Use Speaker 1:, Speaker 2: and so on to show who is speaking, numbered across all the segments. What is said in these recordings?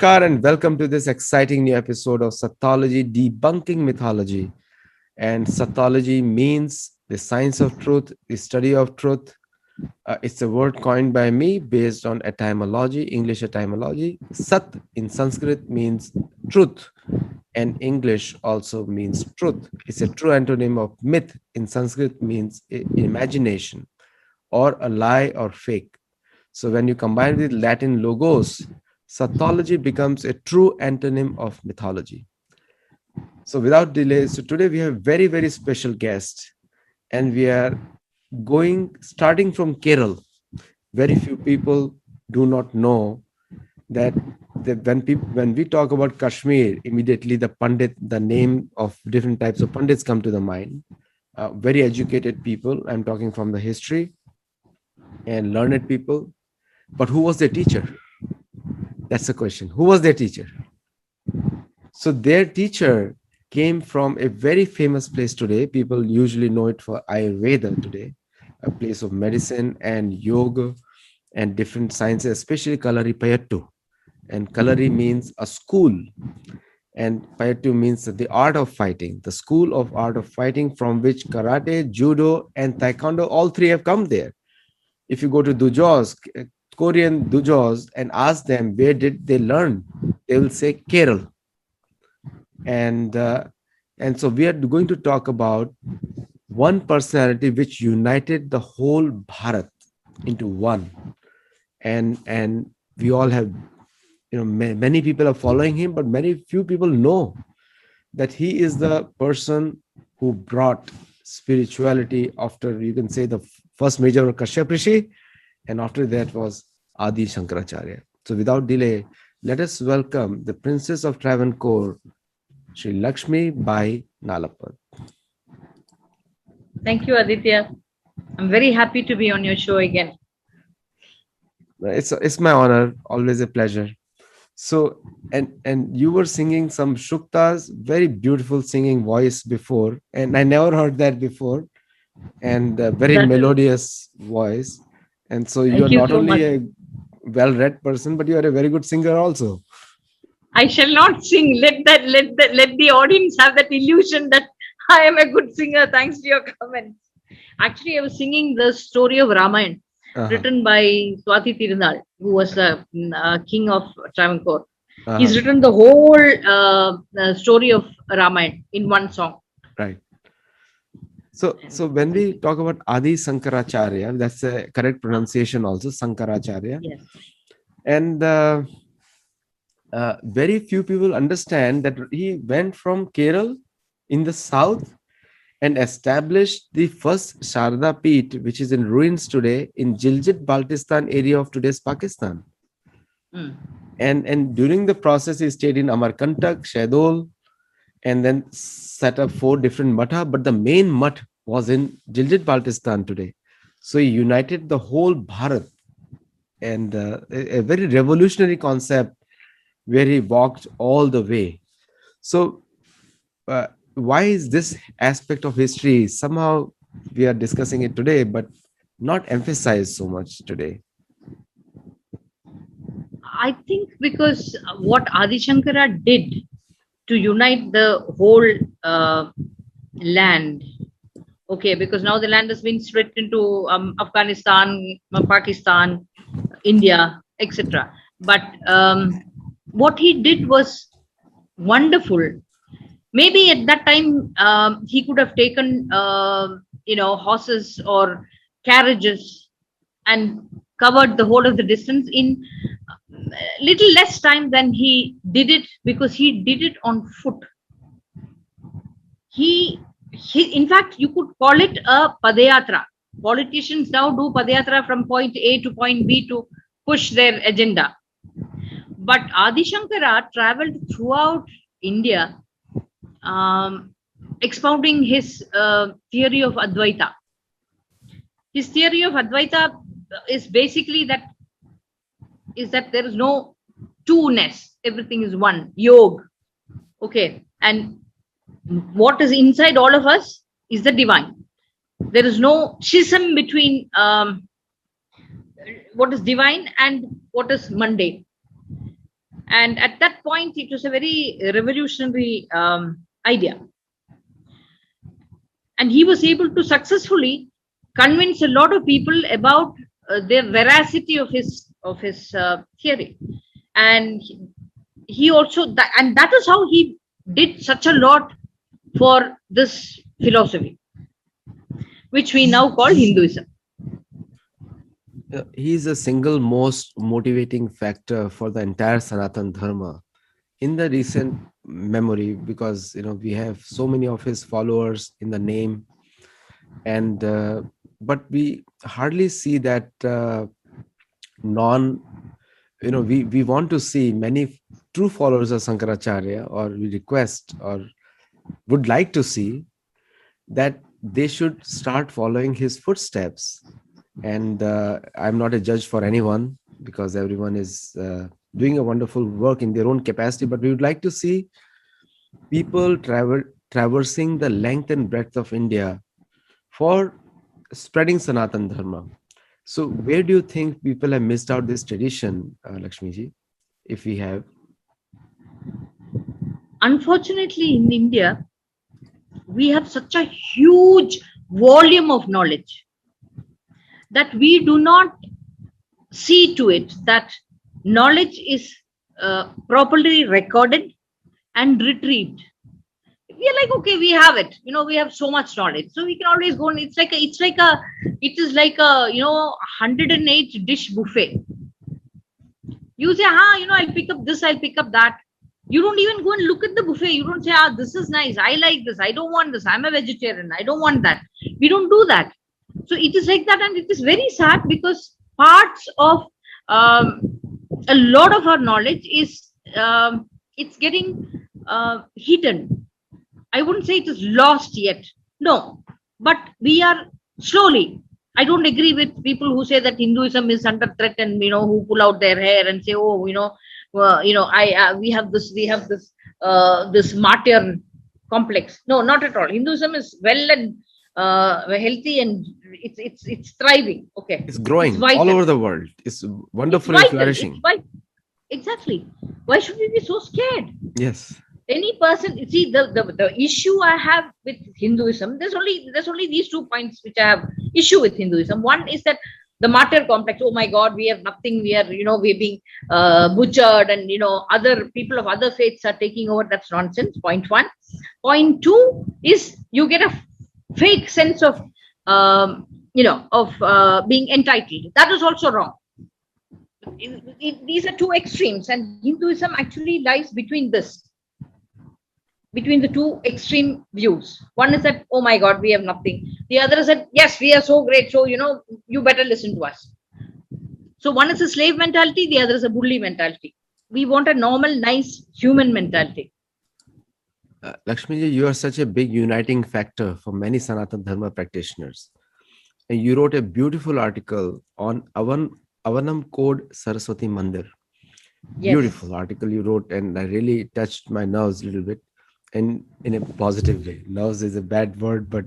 Speaker 1: Namaskar and welcome to this exciting new episode of Sathology Debunking Mythology. And Sathology means the science of truth, the study of truth. It's a word coined by me based on etymology, English etymology. Sat in Sanskrit means truth, and English also means truth. It's a true antonym of myth in Sanskrit means imagination or a lie or fake. So when you combine with Latin logos, Sathology becomes a true antonym of mythology. So without delay, so today we have very, very special guest, and we are starting from Kerala. Very few people do not know that when we talk about Kashmir, immediately the name of different types of pandits come to the mind. Very educated people. I'm talking from the history and learned people. But who was their teacher? That's the question. Who was their teacher? So their teacher came from a very famous place today. People usually know it for Ayurveda today, a place of medicine and yoga and different sciences, especially Kalari Payattu. And Kalari means a school, and Payattu means the art of fighting, the school of art of fighting from which karate, judo, and taekwondo, all three have come there. If you go to Dujos, Korean Dujos, and ask them where did they learn, they will say Kerala. And so we are going to talk about one personality which united the whole Bharat into one, and we all have, many people are following him, but many few people know that he is the person who brought spirituality after, you can say, the first major Kashyap Rishi, and after that was Adi Shankaracharya. So without delay, let us welcome the Princess of Travancore, Sri Lakshmi Bai Nalapad.
Speaker 2: Thank you, Aditya. I'm very happy to be on your show again.
Speaker 1: It's my honor, always a pleasure. So, and you were singing some Shuktas, very beautiful singing voice before, and I never heard that before, and a very melodious voice. And so you're
Speaker 2: Thank you
Speaker 1: not
Speaker 2: so
Speaker 1: only
Speaker 2: much.
Speaker 1: a well-read person, but you are a very good singer also.
Speaker 2: I shall not sing. Let the audience have that illusion that I am a good singer. Thanks to your comments. Actually, I was singing the story of Ramayana, written by Swati Tirunal, who was the king of Travancore. He's written the whole story of Ramayana in one song.
Speaker 1: Right. So when we talk about Adi Sankaracharya, that's a correct pronunciation also, Sankaracharya.
Speaker 2: Yes.
Speaker 1: And very few people understand that he went from Kerala in the south and established the first Sharda Peeth, which is in ruins today in Gilgit Baltistan area of today's Pakistan. And during the process, he stayed in Amarkantak, Shahdol, and then set up 4 different matha, but the main math was in Gilgit Baltistan today. So he united the whole Bharat, and a very revolutionary concept where he walked all the way. So why is this aspect of history somehow we are discussing it today, but not emphasized so much today?
Speaker 2: I think because what Adi Shankara did to unite the whole land, okay, because now the land has been split into Afghanistan, Pakistan, India, etc. But what he did was wonderful. Maybe at that time he could have taken horses or carriages and covered the whole of the distance in little less time than he did it, because he did it on foot. He in fact, you could call it a padayatra. Politicians now do padayatra from point A to point B to push their agenda. But Adi Shankara traveled throughout India, expounding his theory of Advaita. His theory of Advaita is basically that there is no two-ness, everything is one, yoga. Okay, and what is inside all of us is the divine. There is no schism between what is divine and what is mundane. And at that point, it was a very revolutionary idea. And he was able to successfully convince a lot of people about the veracity of his theory. And he also, and that is how he did such a lot for this philosophy, which we now call Hinduism.
Speaker 1: He's a single most motivating factor for the entire Sanatan Dharma in the recent memory, because we have so many of his followers in the name, and but we hardly see that non we want to see many true followers of Sankaracharya, or we request or would like to see that they should start following his footsteps. And I'm not a judge for anyone, because everyone is doing a wonderful work in their own capacity, but we would like to see people traversing the length and breadth of India for spreading Sanatan Dharma. So where do you think people have missed out this tradition, Lakshmiji, if we have?
Speaker 2: Unfortunately, in India, we have such a huge volume of knowledge that we do not see to it that knowledge is properly recorded and retrieved. We are like, okay, we have it. We have so much knowledge, so we can always go. And it is like a 108 dish buffet. You say, I'll pick up this, I'll pick up that. You don't even go and look at the buffet. You don't say, this is nice, I like this, I don't want this, I'm a vegetarian, I don't want that. We don't do that. So it is like that, and it is very sad, because parts of a lot of our knowledge is it's getting hidden. I wouldn't say it is lost yet, no, but we are slowly. I don't agree with people who say that Hinduism is under threat, and who pull out their hair and say, oh, we have this martyr complex. No, not at all. Hinduism is well and healthy, and it's thriving. Okay,
Speaker 1: It's growing all over the world. It's wonderfully flourishing.
Speaker 2: Exactly. Why should we be so scared?
Speaker 1: Yes.
Speaker 2: Any person, see, the issue I have with Hinduism, there's only these 2 points which I have issue with Hinduism. One is that the martyr complex. Oh my God, we have nothing. We are, we're being butchered, and other people of other faiths are taking over. That's nonsense. Point one. Point two is you get a fake sense of being entitled. That is also wrong. These are two extremes, and Hinduism actually lies between the two extreme views. One is that, oh my God, we have nothing. The other is that, yes, we are so great, so you better listen to us. So one is a slave mentality, the other is a bully mentality. We want a normal, nice human mentality.
Speaker 1: Lakshmiji, you are such a big uniting factor for many Sanatana Dharma practitioners. And you wrote a beautiful article on Avanam Code Saraswati Mandir.
Speaker 2: Yes.
Speaker 1: Beautiful article you wrote, and I really touched my nerves a little bit, and in a positive way. Nerves is a bad word, but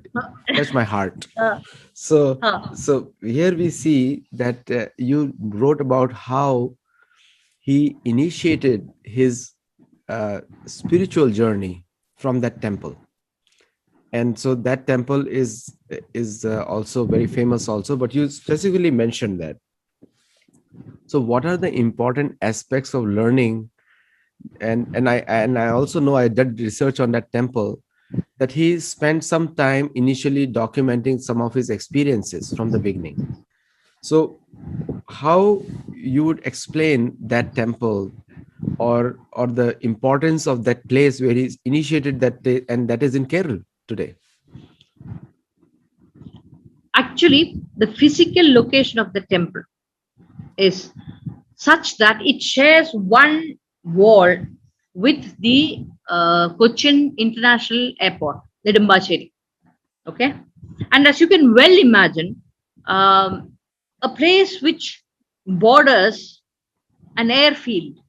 Speaker 1: touched my heart. So here we see that you wrote about how he initiated his spiritual journey from that temple, and so that temple is also very famous also, but you specifically mentioned that. So what are the important aspects of learning? And I also know, I did research on that temple, that he spent some time initially documenting some of his experiences from the beginning. So how you would explain that temple, or the importance of that place where he's initiated that day, and that is in Kerala today?
Speaker 2: Actually, the physical location of the temple is such that it shares one wall with the Cochin International Airport, Nedimbacheri. Okay, and as you can well imagine, a place which borders an airfield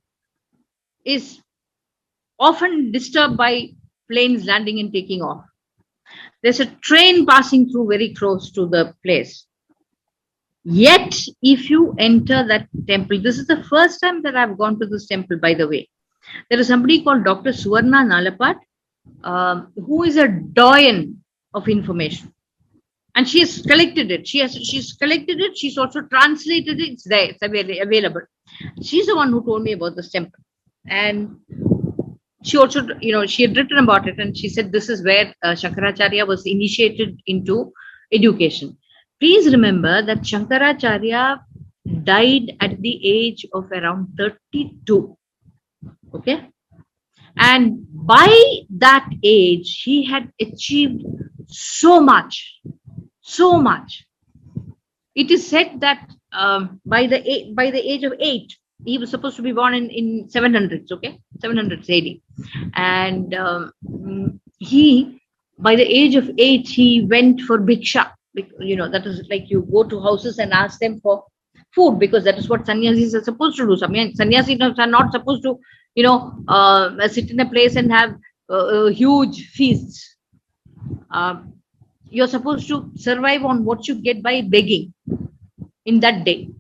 Speaker 2: is often disturbed by planes landing and taking off. There's a train passing through very close to the place. Yet, if you enter that temple, this is the first time that I've gone to this temple, by the way. There is somebody called Dr. Suvarna Nalapat, who is a doyen of information. And she has collected it. She's collected it. She's also translated it. It's there. It's available. She's the one who told me about this temple. And she also, she had written about it, and she said this is where Shankaracharya was initiated into education. Please remember that Shankaracharya died at the age of around 32. Okay. And by that age, he had achieved so much. So much. It is said that by the age of 8, he was supposed to be born in 700s, okay, 700s AD, and he, by the age of 8, he went for bhiksha. That is like you go to houses and ask them for food, because that is what sannyasis are supposed to do. Sannyasis are not supposed to, sit in a place and have huge feasts. You're supposed to survive on what you get by begging in that day.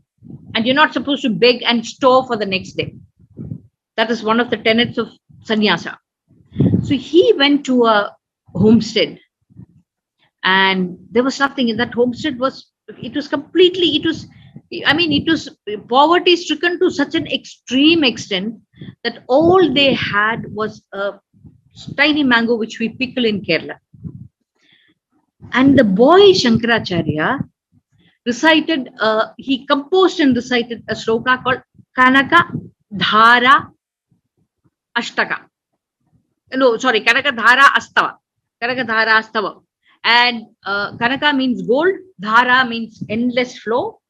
Speaker 2: And you're not supposed to beg and store for the next day. That is one of the tenets of sannyasa. So he went to a homestead, and there was nothing in that homestead. It was poverty stricken to such an extreme extent that all they had was a tiny mango which we pickle in Kerala. And the boy Shankaracharya recited, he composed and recited a shloka called Kanaka Dhara Ashtaka. No, sorry, Kanaka Dhara Astava. Kanaka Dhara Astava. And Kanaka means gold, Dhara means endless flow.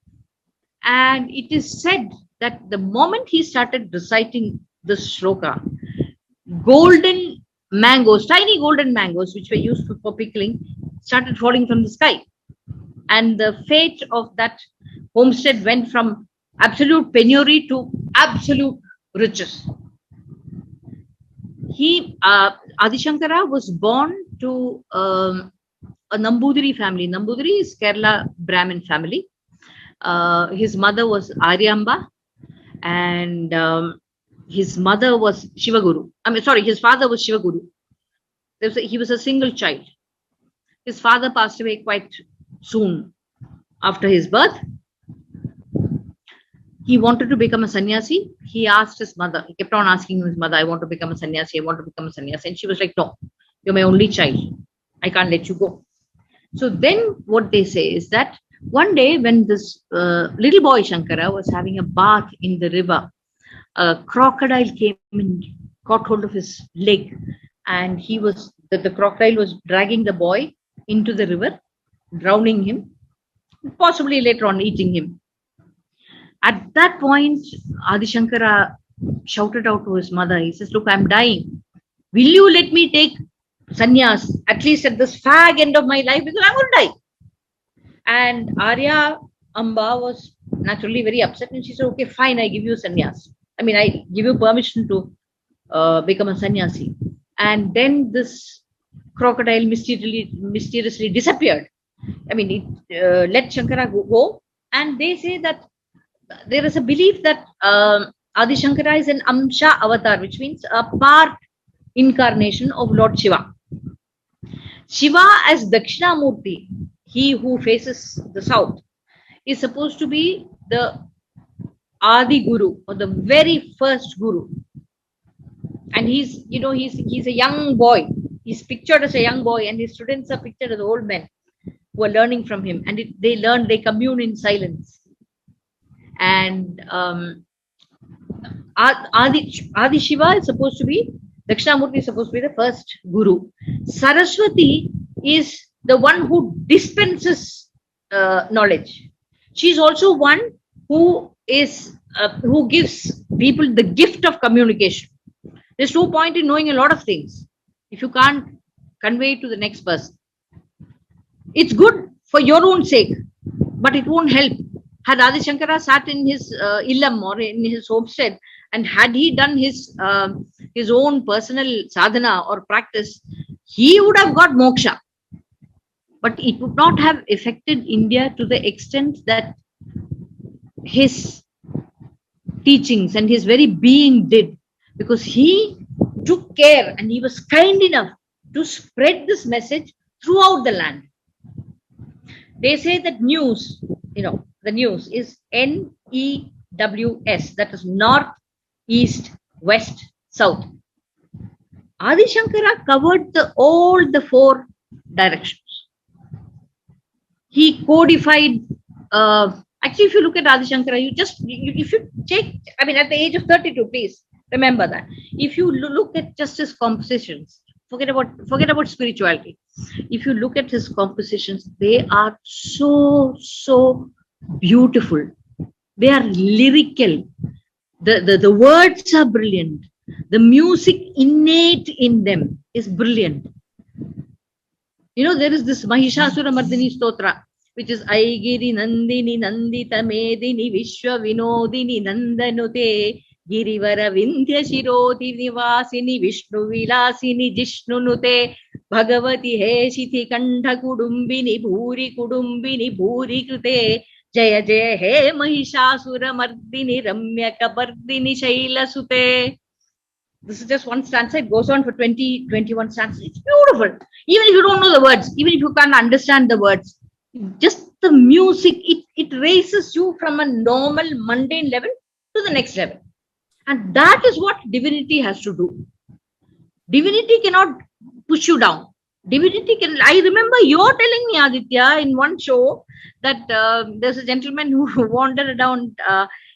Speaker 2: And it is said that the moment he started reciting this shloka, golden mangoes, tiny golden mangoes, which were used for pickling, started falling from the sky. And the fate of that homestead went from absolute penury to absolute riches. Adi Shankara was born to a Nambudiri family. Nambudiri is Kerala Brahmin family. His mother was Aryamba, and his mother was Shivaguru. His father was Shivaguru. He was a single child. His father passed away quite soon after his birth. He wanted to become a sannyasi. He asked his mother, he kept on asking his mother, I want to become a sannyasi, I want to become a sannyasi. And she was like, no, you're my only child. I can't let you go. So then what they say is that one day when this little boy Shankara was having a bath in the river, a crocodile came and caught hold of his leg, and the crocodile was dragging the boy into the river, drowning him, possibly later on eating him. At that point, Adi Shankara shouted out to his mother. He says, look, I'm dying. Will you let me take sannyas, at least at this fag end of my life, because I'm going to die. And Arya Amba was naturally very upset, and she said, okay, fine, I give you sannyas. I give you permission to become a sannyasi. And then this crocodile mysteriously disappeared. It let Shankara go. And they say that there is a belief that Adi Shankara is an Amsha avatar, which means a part incarnation of Lord Shiva. Shiva as Dakshinamurti, he who faces the south, is supposed to be the Adi Guru, or the very first Guru. And he's a young boy. He's pictured as a young boy, and his students are pictured as old men who are learning from him. And they commune in silence. And Adi Shiva is supposed to be, Dakshinamurti is supposed to be the first Guru. Saraswati is the one who dispenses knowledge. She's also one who gives people the gift of communication. There's no point in knowing a lot of things if you can't convey it to the next person. It's good for your own sake, but it won't help. Had Adi Shankara sat in his illam or in his homestead, and had he done his own personal sadhana or practice, he would have got moksha. But it would not have affected India to the extent that his teachings and his very being did, because he took care and he was kind enough to spread this message throughout the land. They say that news, the news is NEWS, that is north, east, west, south. Adi Shankara covered all the four directions. He codified. Actually, if you look at Adi Shankara, if you check, at the age of 32, please remember that. If you look at just his compositions, forget about spirituality. If you look at his compositions, they are so beautiful. They are lyrical. The words are brilliant. The music innate in them is brilliant. There is this Mahishasura Mardini Stotra, which is Aigiri Nandini Nandita Medini Vishwa Vinodini Nandanute Girivara Vindhya Shiroti Nivasini Vishnu Vilasini Jishnunute Bhagavati He Kantha Kudumbini Bhuri Krute Jaya Jaya He Mahishasura Mardini Ramya Kabardini Shaila Sute. This is just one stanza. It goes on for 21 stanzas. It's beautiful. Even if you don't know the words, even if you can't understand the words, just the music, it raises you from a normal, mundane level to the next level. And that is what divinity has to do. Divinity cannot push you down. I remember you're telling me, Aditya, in one show that there's a gentleman who wandered around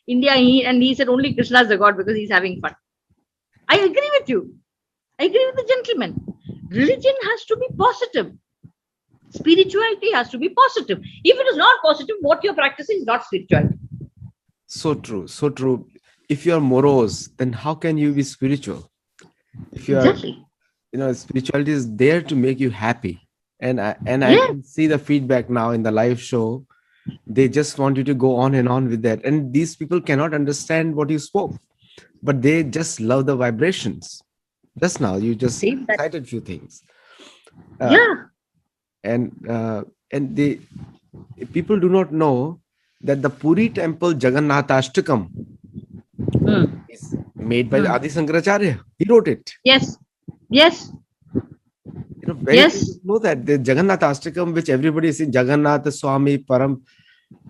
Speaker 2: India and he said only Krishna is the God because he's having fun. I agree with you. I agree with the gentleman. Religion has to be positive. Spirituality has to be positive. If it is not positive, what you're practicing is not spirituality.
Speaker 1: So true. So true. If you're morose, then how can you be spiritual? If you are,
Speaker 2: exactly.
Speaker 1: Spirituality is there to make you happy. And I can see the feedback now in the live show. They just want you to go on and on with that. And these people cannot understand what you spoke, but they just love the vibrations. Just now, you just cited a few things. And people do not know that the Puri temple Jagannathashtakam is made by Adi Shankaracharya. He wrote it.
Speaker 2: Yes.
Speaker 1: Know that the Jagannathashtakam, which everybody is in, Jagannath Swami Param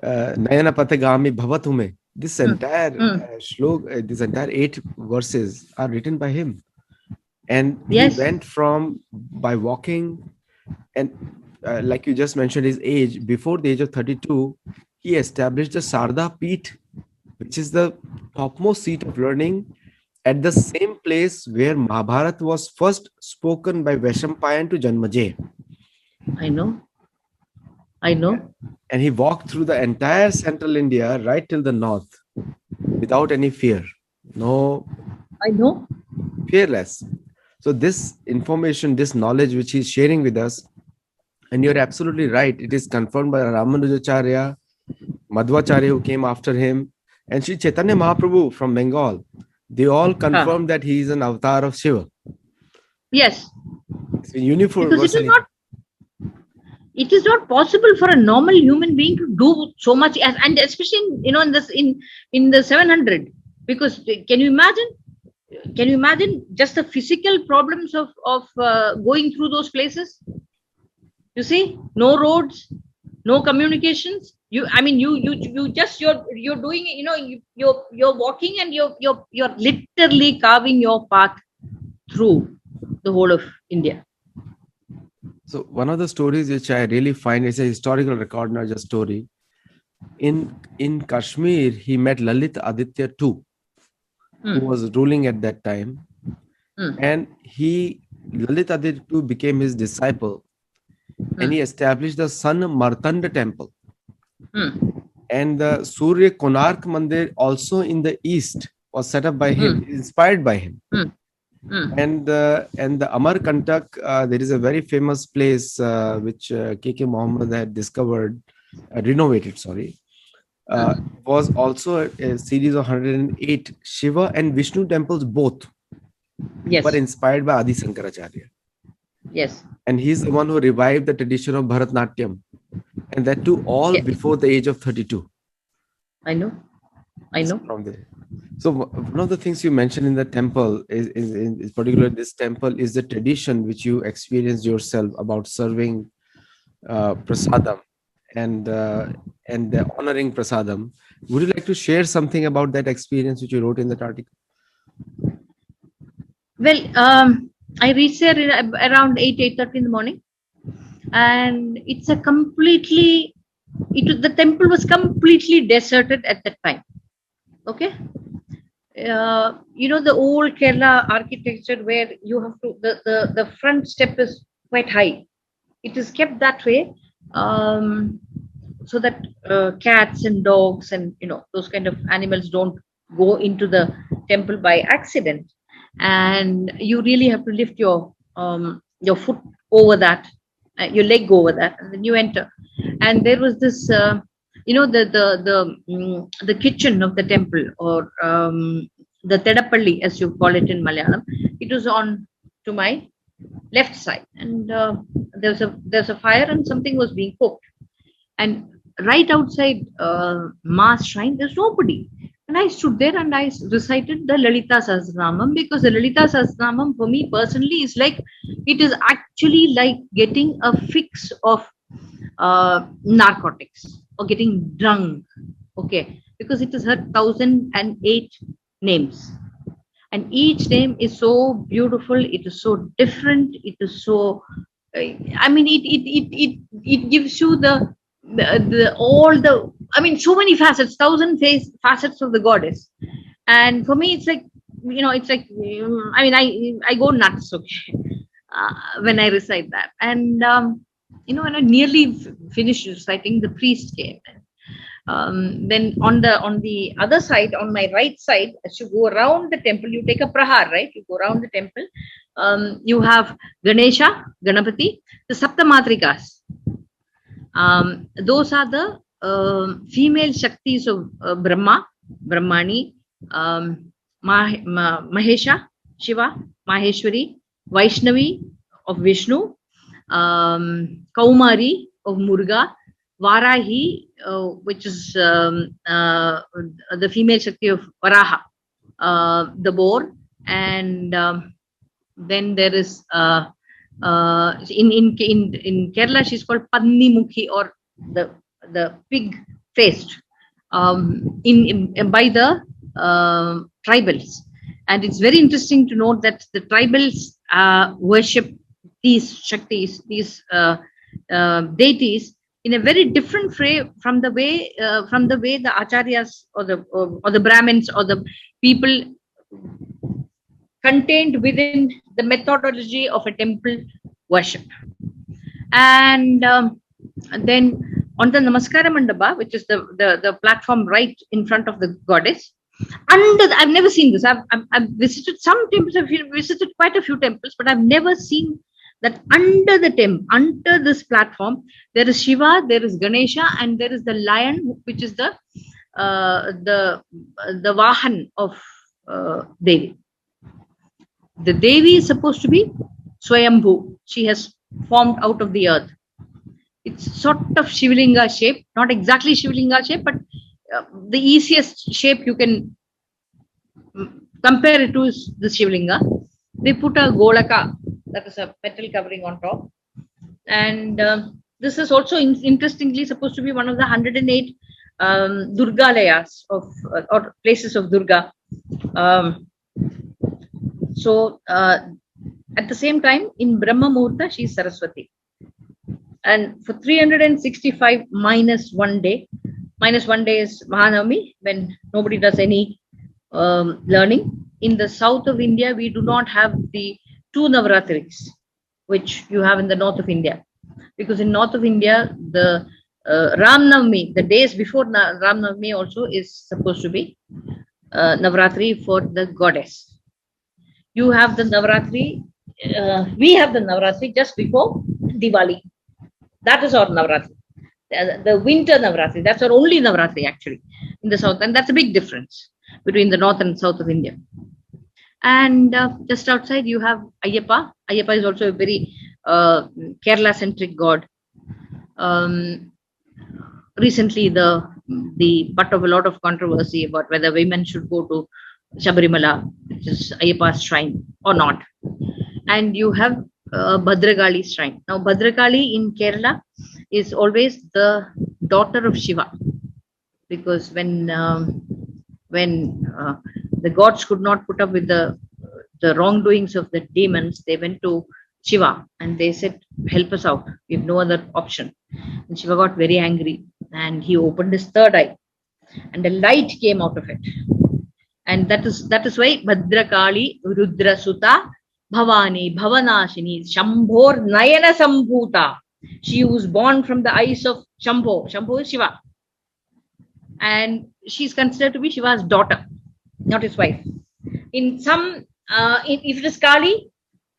Speaker 1: Nayana Pathagami Bhavatume. This entire shlok, this entire 8 verses are written by him. And he went by walking, and like you just mentioned his age, before the age of 32, he established the Sarda Peeth, which is the topmost seat of learning at the same place where Mahabharata was first spoken by Vaishampayan to Janmajay.
Speaker 2: I know.
Speaker 1: And he walked through the entire central India right till the north without any fear. No.
Speaker 2: I know.
Speaker 1: Fearless. So this information, this knowledge which he's sharing with us, and you're absolutely right, it is confirmed by Ramanujacharya, Madhvacharya who came after him, and Sri Chaitanya Mahaprabhu from Bengal. They all confirmed that he is an avatar of Shiva.
Speaker 2: Yes.
Speaker 1: It's uniform.
Speaker 2: Because it is not possible for a normal human being to do so much, and especially in the 700. Because can you imagine just the physical problems of going through those places? You see, no roads, no communications. You're doing, you're walking and you're literally carving your path through the whole of India.
Speaker 1: So one of the stories which I really find is a historical record, not just story. In Kashmir, he met Lalit Aditya II, who was ruling at that time. And Lalit Aditya II became his disciple. And he established the Sun Martanda temple. And the Surya Konark Mandir also in the east was set up by him, inspired by him. And the Amarkantak, there is a very famous place which K.K. Mohammed had renovated, was also a series of 108 Shiva and Vishnu temples both.
Speaker 2: Yes.
Speaker 1: Were inspired by Adi Shankaracharya.
Speaker 2: Yes.
Speaker 1: And he's the one who revived the tradition of Bharatnatyam. And that too all before the age of 32.
Speaker 2: I know. I know.
Speaker 1: From the, so one of the things you mentioned in the temple is particularly this temple is the tradition which you experienced yourself about serving prasadam and honoring prasadam. Would you like to share something about that experience which you wrote in that article?
Speaker 2: Well, I reached there around 8:30 in the morning, and it's a completely the temple was completely deserted at that time. Okay, the old Kerala architecture where you have to the front step is quite high. It is kept that way, so that cats and dogs and those kind of animals don't go into the temple by accident, and you really have to lift your foot over that, your leg over that, and then you enter. And there was this the kitchen of the temple, or the Tedapalli, as you call it in Malayalam. It was on to my left side, and there's a fire and something was being cooked. And right outside Ma's shrine, there's nobody. And I stood there and I recited the Lalita Sahasranamam, because the Lalita Sahasranamam for me personally is like, it is actually like getting a fix of narcotics or getting drunk. Okay, because it is her 1008 names, and each name is so beautiful, it is so different, it is so I mean, it gives you the all the, I mean, so many facets, facets of the goddess. And for me, it's like, it's like, I mean, I go nuts, okay, when I recite that. And when I nearly finished reciting, the priest came. Then on the other side, on my right side, as you go around the temple, you take a prahar, right? You go around the temple. You have Ganesha, Ganapati, the Saptamatrikas. Those are the female Shaktis of Brahma, Brahmani, Mahesha, Shiva, Maheshwari, Vaishnavi of Vishnu, Kaumari of Muruga, Varahi, which is the female Shakti of Varaha, the boar, and then there is in Kerala she's called Panni Mukhi, or the pig faced, in by the tribals. And it's very interesting to note that the tribals worship these Shaktis, these deities, in a very different way from the way the acharyas or the Brahmins or the people contained within the methodology of a temple worship. And then on the Namaskara Mandapa, which is the platform right in front of the goddess, I've never seen this. I've visited some temples. I've visited quite a few temples, but I've never seen that under this platform, there is Shiva, there is Ganesha, and there is the lion, which is the Vahan of Devi. The Devi is supposed to be Swayambhu. She has formed out of the earth. It's sort of Shivlinga shape, not exactly Shivlinga shape, but the easiest shape you can compare it to is the Shivlinga. They put a Golaka, that is a petal covering on top. And this is also interestingly supposed to be one of the 108 Durgalayas or places of Durga. So at the same time, in Brahma Muhurta, she is Saraswati. And for 365 minus 1 day is Mahanavami, when nobody does any learning. In the south of India, we do not have the 2 Navratris, which you have in the north of India. Because in north of India, the Ram Navami, the days before Ram Navami also is supposed to be Navratri for the goddess. You have the Navratri, we have the Navratri just before Diwali. That is our Navratri. The winter Navratri, that's our only Navratri actually in the south. And that's a big difference between the north and south of India. And just outside you have Ayyappa. Ayyappa is also a very Kerala-centric god. Recently, the the butt of a lot of controversy about whether women should go to Shabarimala, which is Ayyappa's shrine, or not. And you have Bhadrakali shrine. Now, Bhadrakali in Kerala is always the daughter of Shiva, because when the gods could not put up with the wrongdoings of the demons, they went to Shiva and they said, "Help us out. We have no other option." And Shiva got very angry and he opened his third eye, and a light came out of it. And that is why Bhadrakali Rudra Suta Bhavani Bhavanashini Shambhor Nayana Sambhuta. She was born from the eyes of Shambho. Shambho is Shiva. And she's considered to be Shiva's daughter, not his wife. In some, if it is Kali,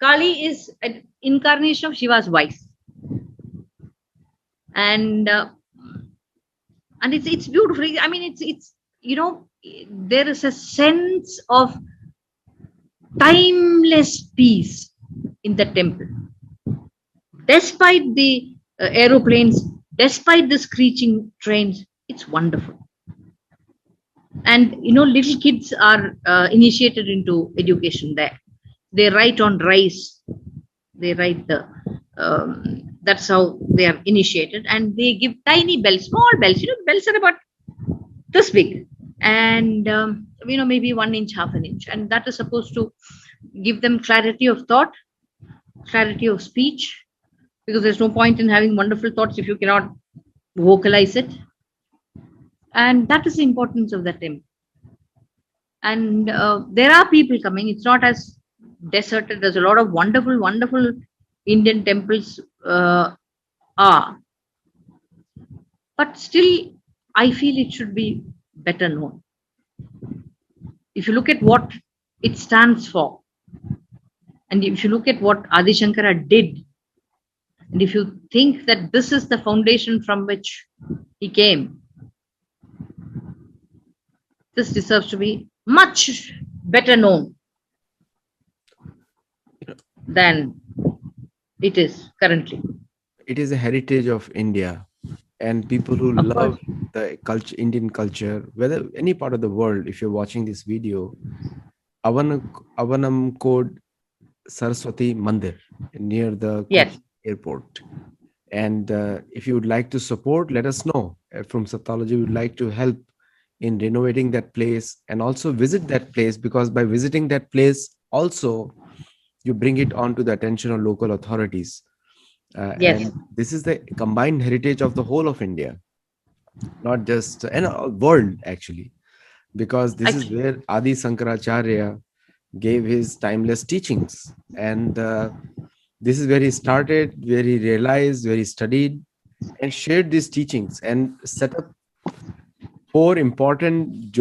Speaker 2: Kali is an incarnation of Shiva's wife. And it's beautiful. I mean, it's there is a sense of timeless peace in the temple, despite the aeroplanes, despite the screeching trains. It's wonderful. And little kids are initiated into education there. They write on rice. They write that's how they are initiated, and they give tiny bells, small bells. Bells are about this big, and maybe 1 inch, half an inch, and that is supposed to give them clarity of thought, clarity of speech, because there's no point in having wonderful thoughts if you cannot vocalize it. And that is the importance of the temple. And there are people coming. It's not as deserted. There's a lot of wonderful Indian temples are, but still I feel it should be better known. If you look at what it stands for, and if you look at what Adi Shankara did, and if you think that this is the foundation from which he came, this deserves to be much better known than it is currently.
Speaker 1: It is a heritage of India, and people who
Speaker 2: Of
Speaker 1: love
Speaker 2: course.
Speaker 1: the culture, Indian culture, whether any part of the world, if you're watching this video, Avanam Code Saraswati Mandir near the
Speaker 2: Yes.
Speaker 1: airport. And if you would like to support, let us know. From Satology, we would like to help in renovating that place and also visit that place, because by visiting that place, also you bring it onto the attention of local authorities.
Speaker 2: Yes.
Speaker 1: And this is the combined heritage of the whole of India, not just and world actually, because this is
Speaker 2: Actually,
Speaker 1: where Adi Sankaracharya gave his timeless teachings, and this is where he started, where he realized, where he studied and shared these teachings and set up 4 important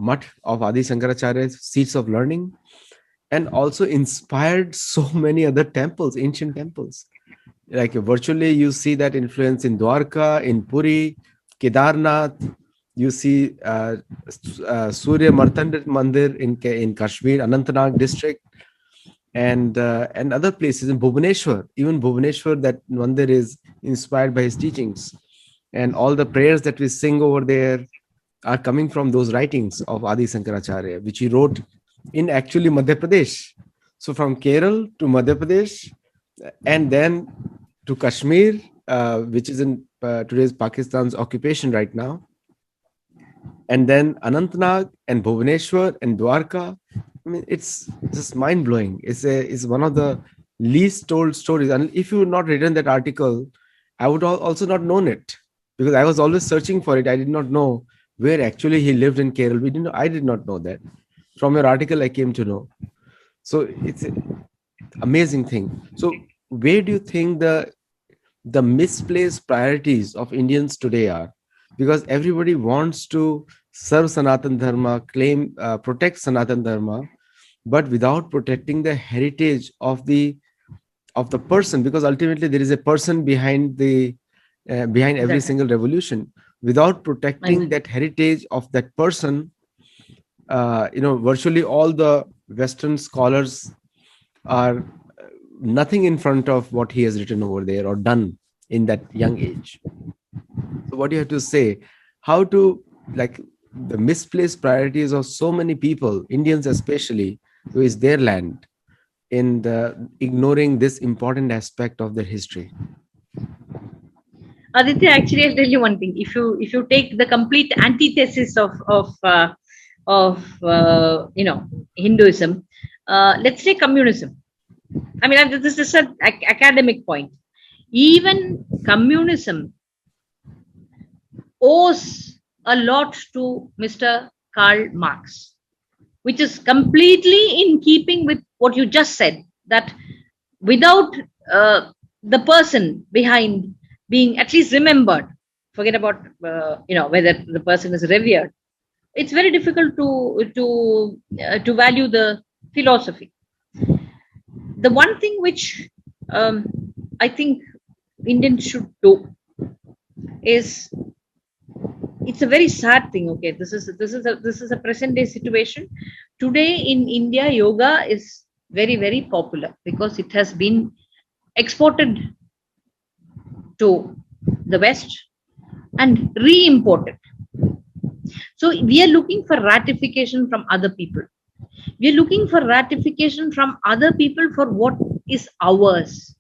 Speaker 1: Mutt of Adi Shankaracharya, seats of learning, and also inspired so many other temples, ancient temples. Like virtually, you see that influence in Dwarka, in Puri, Kedarnath. You see Surya Martanda Mandir in Kashmir, Anantnag district, and other places in Bhubaneswar. Even Bhubaneswar, that mandir is inspired by his teachings. And all the prayers that we sing over there are coming from those writings of Adi Sankaracharya, which he wrote in actually Madhya Pradesh. So from Kerala to Madhya Pradesh, and then to Kashmir, which is in today's Pakistan's occupation right now, and then Anantnag and Bhubaneswar and Dwarka. I mean, it's just mind blowing. It's one of the least told stories. And if you had not written that article, I would also not known it, because I was always searching for it. I did not know where actually he lived in Kerala. We didn't know, I did not know that. From your article, I came to know. So it's an amazing thing. So where do you think the misplaced priorities of Indians today are? Because everybody wants to serve Sanatan Dharma, claim, protect Sanatan Dharma, but without protecting the heritage of the person, because ultimately there is a person behind behind every
Speaker 2: exactly.
Speaker 1: single revolution. Without protecting that heritage of that person, virtually all the Western scholars are nothing in front of what he has written over there or done in that young age. what you have to say, how to, like, the misplaced priorities of so many people, Indians especially, who is their land, in the ignoring this important aspect of their history.
Speaker 2: Aditya, actually, I'll tell you one thing. If you take the complete antithesis of Hinduism, let's say communism. I mean, this is an academic point. Even communism owes a lot to Mr. Karl Marx, which is completely in keeping with what you just said, that without the person behind being at least remembered, forget about whether the person is revered, it's very difficult to value the philosophy. The one thing which I think Indians should do is, it's a very sad thing. Okay, this is a present day situation. Today in India, yoga is very, very popular because it has been exported to the West and re-imported. So we are looking for ratification from other people. We are looking for ratification from other people for what is ours.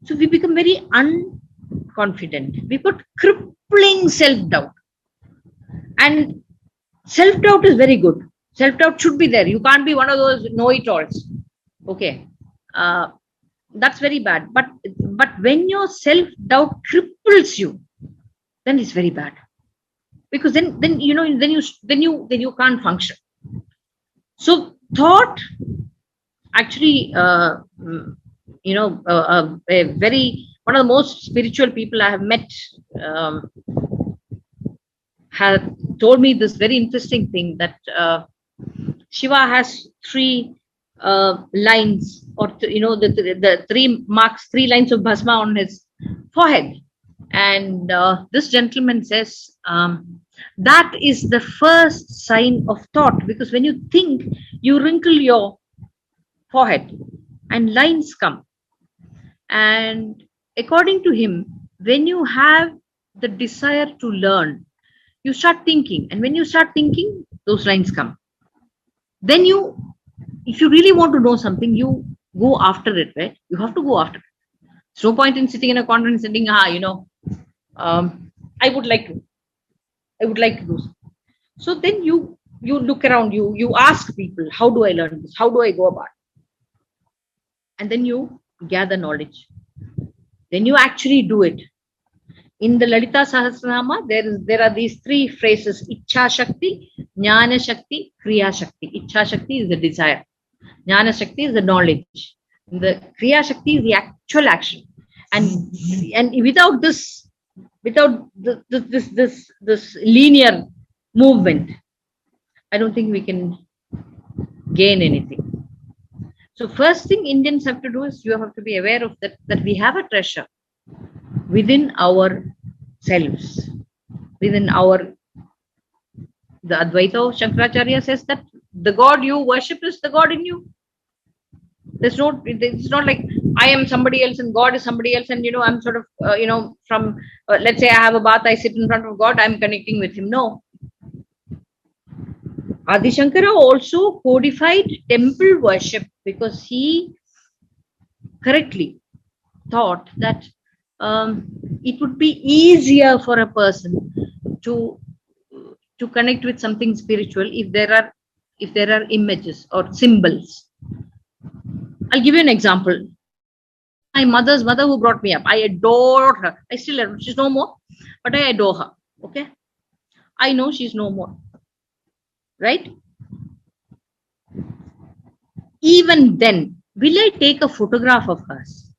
Speaker 2: So we become very unconfident. We put crippling self-doubt. And self-doubt is very good. Self-doubt should be there. You can't be one of those know-it-alls. Okay. That's very bad. But when your self-doubt cripples you, then it's very bad. Because then you can't function. So thought actually a very one of the most spiritual people I have met have told me this very interesting thing, that Shiva has three lines, or the three marks, 3 lines of bhasma on his forehead, and this gentleman says that is the first sign of thought, because when you think, you wrinkle your forehead and lines come. And according to him, when you have the desire to learn, you start thinking, and when you start thinking, those lines come. Then if you really want to know something, you go after it, right? You have to go after it. There's no point in sitting in a conference and thinking, I would like to do so. So then you look around, you ask people, how do I learn this? How do I go about it? And then you gather knowledge. Then you actually do it. In the Lalita Sahasranama, there are these 3 phrases: Ichha Shakti, Jnana Shakti, Kriya Shakti. Ichha Shakti is the desire. Jnana Shakti is the knowledge. The Kriya Shakti is the actual action. And without this linear movement, I don't think we can gain anything. So first thing Indians have to do is, you have to be aware of that we have a treasure within ourselves, within the Advaita of Shankaracharya says that the God you worship is the God in you. It's not like I am somebody else and God is somebody else, and I'm sort of from let's say I have a bath, I sit in front of God, I'm connecting with him. No. Adi Shankara also codified temple worship, because he correctly thought that it would be easier for a person to connect with something spiritual if there are images or symbols. I'll give you an example. My mother's mother, who brought me up, I adored her. I still adore her. She's no more, but I adore her. Okay, I know she's no more, right? Even then, will I take a photograph of hers,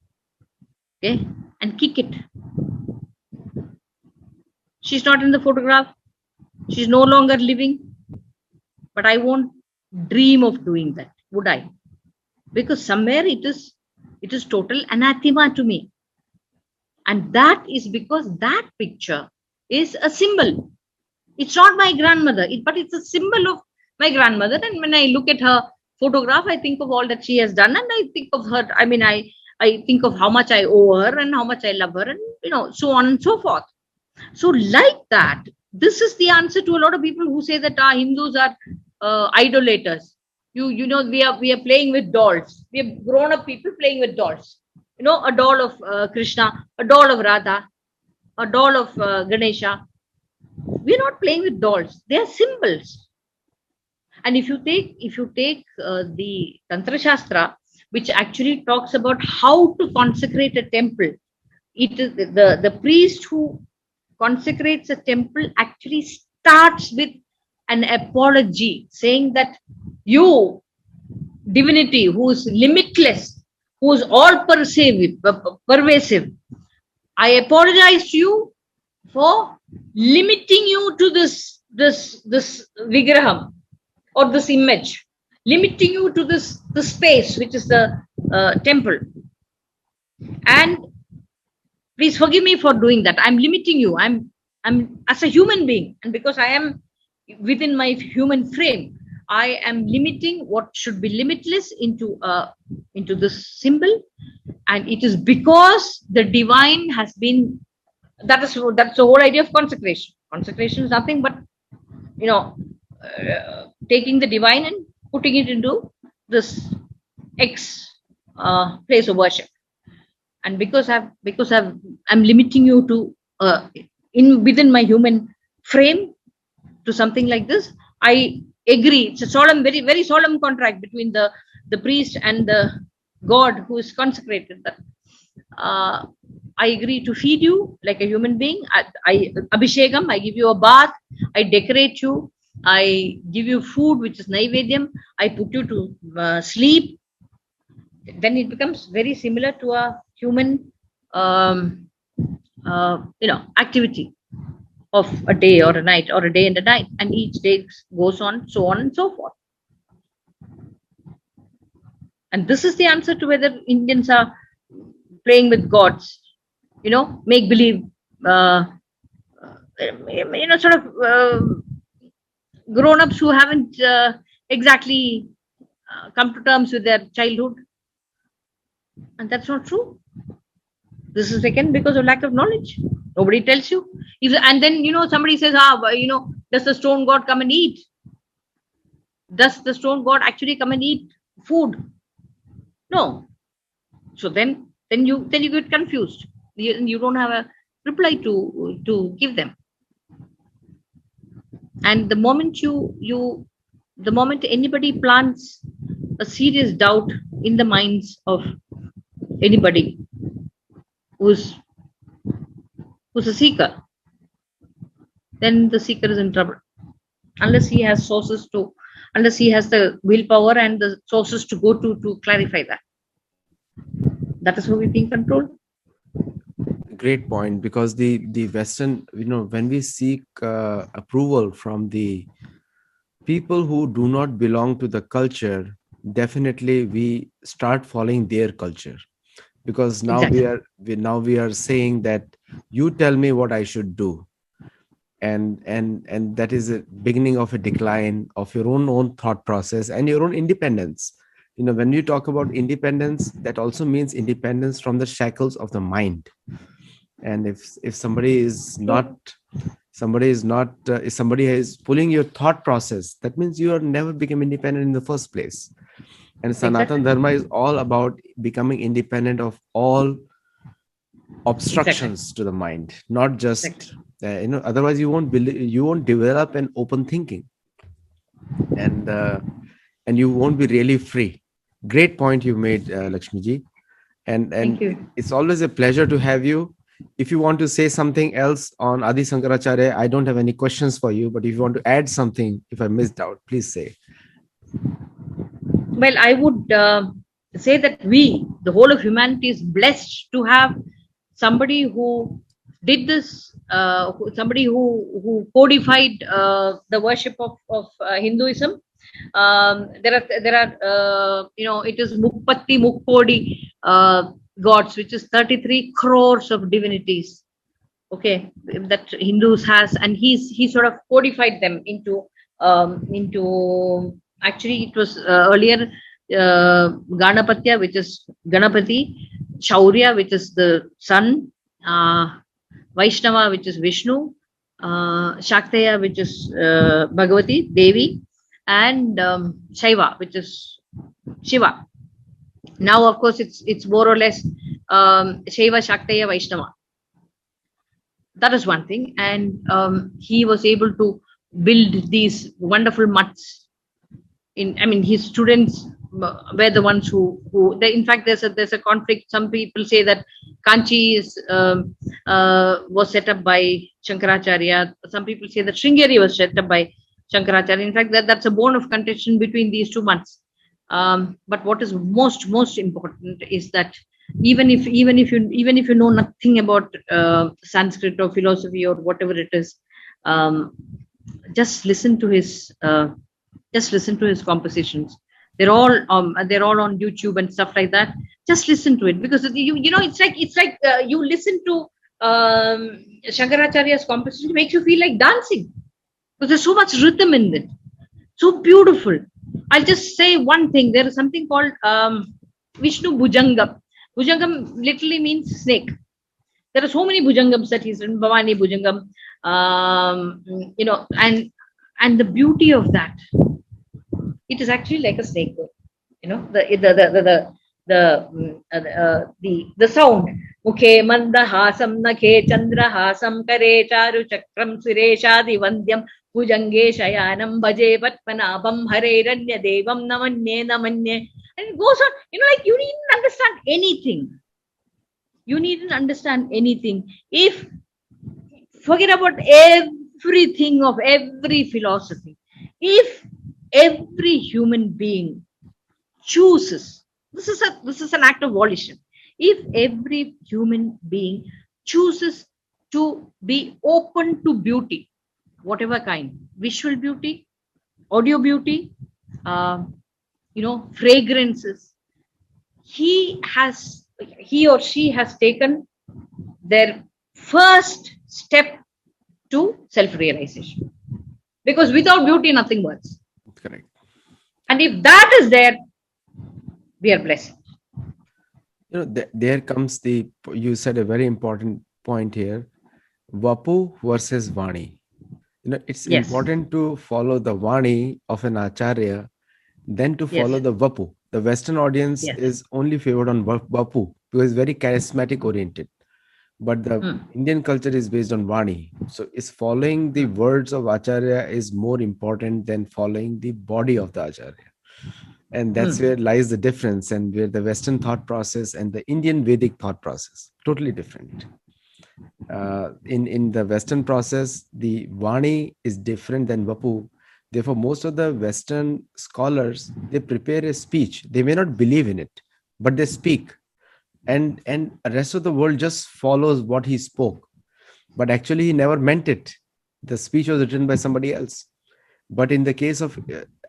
Speaker 2: okay, and kick it? She's not in the photograph. She's no longer living. But I won't dream of doing that, would I? Because somewhere it is total anathema to me. And that is because that picture is a symbol. It's not my grandmother, but it's a symbol of my grandmother. And when I look at her photograph, I think of all that she has done, and I think of her. I mean, I think of how much I owe her and how much I love her, and so on and so forth. So, like that, this is the answer to a lot of people who say that our Hindus are idolaters. We are playing with dolls. We have grown up people playing with dolls. A doll of Krishna, a doll of Radha, a doll of Ganesha. We're not playing with dolls. They are symbols. And if you take the Tantra Shastra, which actually talks about how to consecrate a temple, it is the priest who consecrates a temple actually starts with an apology, saying that you, divinity, who is limitless, who is all pervasive, I apologize to you for limiting you to this vigraham or this image, limiting you to the space which is the temple. And please forgive me for doing that. I'm limiting you. I'm as a human being, and because I am within my human frame, I am limiting what should be limitless into this symbol. And it is because the divine has been, that's the whole idea of consecration. Consecration is nothing but, you know taking the divine and putting it into this X place of worship. And I'm limiting you to in within my human frame to something like this, I agree. It's a solemn, very very solemn contract between the priest and the God who is consecrated. That uh, I agree to feed you like a human being. I abhishekam, I give you a bath, I decorate you, I give you food which is naivedyam, I put you to sleep. Then it becomes very similar to a human activity of a day or a night or a day and a night, and each day goes on and so forth. And this is the answer to whether Indians are playing with gods, make believe, sort of grown ups who haven't exactly come to terms with their childhood. And that's not true. This is again because of lack of knowledge. Nobody tells you. And then, somebody says, does the stone god come and eat? Does the stone god actually come and eat food? No. So then you get confused. You don't have a reply to give them. And the moment the moment anybody plants a serious doubt in the minds of anybody who's a seeker, then the seeker is in trouble. Unless he has the willpower and the sources to go to clarify that. That is how we being controlled.
Speaker 1: Great point, because the Western, when we seek approval from the people who do not belong to the culture, definitely we start following their culture, because now
Speaker 2: Exactly.
Speaker 1: we are saying that you tell me what I should do, and that is a beginning of a decline of your own thought process and your own independence. When you talk about independence, that also means independence from the shackles of the mind. And if somebody is not if somebody is pulling your thought process, that means you are never become independent in the first place. And Sanatan
Speaker 2: Exactly.
Speaker 1: Dharma is all about becoming independent of all
Speaker 2: Exactly.
Speaker 1: obstructions to the mind, not
Speaker 2: Exactly.
Speaker 1: just otherwise you won't develop an open thinking, and you won't be really free. Great point you made, Lakshmi ji.
Speaker 2: Thank
Speaker 1: And
Speaker 2: you.
Speaker 1: it's always a pleasure to have you. If you want to say something else on Adi Sankaracharya, I don't have any questions for you, but if you want to add something, if I missed out, please say.
Speaker 2: Well, I would say that the whole of humanity, is blessed to have somebody who did this, somebody who codified the worship of Hinduism. It is Mukpatti Mukkodi gods, which is 33 crores of divinities. Okay, that Hindus has, and he sort of codified them into actually it was earlier which is Ganapati, Chaurya, which is the sun, Vaishnava, which is Vishnu, Shakteya, which is Bhagavati, Devi, and Shaiva, which is Shiva. Now, of course, it's more or less Shaiva, Shakteya, Vaishnava. That is one thing, and he was able to build these wonderful mutts. I mean, his students were the ones in fact, there's a conflict. Some people say that Kanchi was set up by Shankaracharya. Some people say that Sringeri was set up by Shankaracharya. In fact, that's a bone of contention between these two mutts. But what is most important is that even if you know nothing about Sanskrit or philosophy or whatever it is, just listen to his compositions. They're all on YouTube and stuff like that. Just listen to it, because you know it's like you listen to Shankaracharya's composition, it makes you feel like dancing, because there's so much rhythm in it, so beautiful. I'll just say one thing. There is something called Vishnu Bhujangam. Bhujangam literally means snake. There are so many Bhujangams that he's written, Bhavani Bhujangam, you know, and the beauty of that, it is actually like a snake, you know, the sound. Mukhe mandahasam nakhe chandrahasam kare charu chakram sureshadi vandyam bhujange shayanam bhaje patmanabam hareranya devam namanye. And it goes on, you know, like you needn't understand anything. You needn't understand anything. If forget about everything of every philosophy, if every human being chooses, this is an act of volition. If every human being chooses to be open to beauty, whatever kind, visual beauty, audio beauty, you know, fragrances, he or she has taken their first step to self-realization. Because without beauty, nothing works.
Speaker 1: Correct.
Speaker 2: And if that is there, we are blessed.
Speaker 1: You know, there comes you said a very important point here, Vapu versus Vani. You know, it's important to follow the Vani of an Acharya than to follow the Vapu. The Western audience is only favored on Vapu because it's very charismatic oriented. But the Indian culture is based on Vani. So it's following the words of Acharya is more important than following the body of the Acharya. And that's where lies the difference, and where the Western thought process and the Indian Vedic thought process, totally different. In the Western process, the Vani is different than Vapu. Therefore, most of the Western scholars, they prepare a speech. They may not believe in it, but they speak. And the rest of the world just follows what he spoke. But actually, he never meant it. The speech was written by somebody else. But in the case of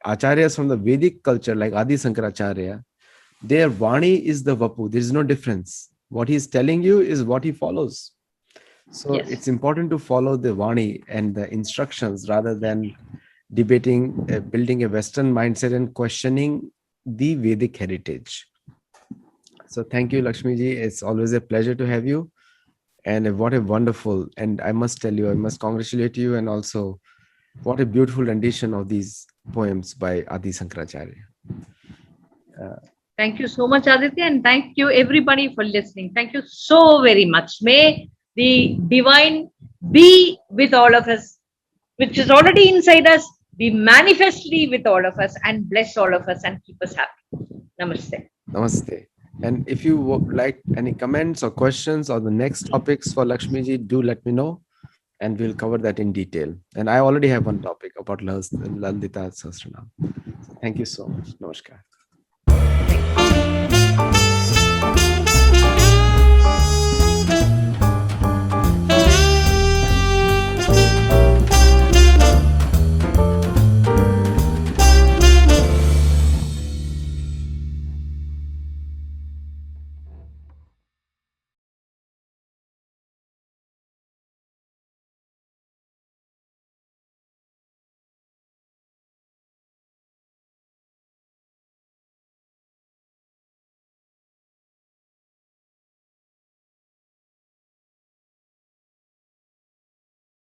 Speaker 1: Acharyas from the Vedic culture, like Adi Sankaracharya, their Vani is the Vapu. There is no difference. What he is telling you is what he follows. So it's important to follow the Vani and the instructions rather than debating, building a Western mindset and questioning the Vedic heritage. So thank you, Lakshmiji. It's always a pleasure to have you. And what a wonderful, and I must tell you, I must congratulate you, and also what a beautiful rendition of these poems by Adi Sankaracharya.
Speaker 2: Thank you so much, Aditya, and thank you everybody for listening. Thank you so very much. May the divine be with all of us, which is already inside us, be manifestly with all of us and bless all of us and keep us happy. Namaste.
Speaker 1: Namaste. And if you would like any comments or questions or the next topics for Lakshmiji, do let me know and we'll cover that in detail. And I already have one topic about Lalita Sahasranam. So thank you so much. Namaskar.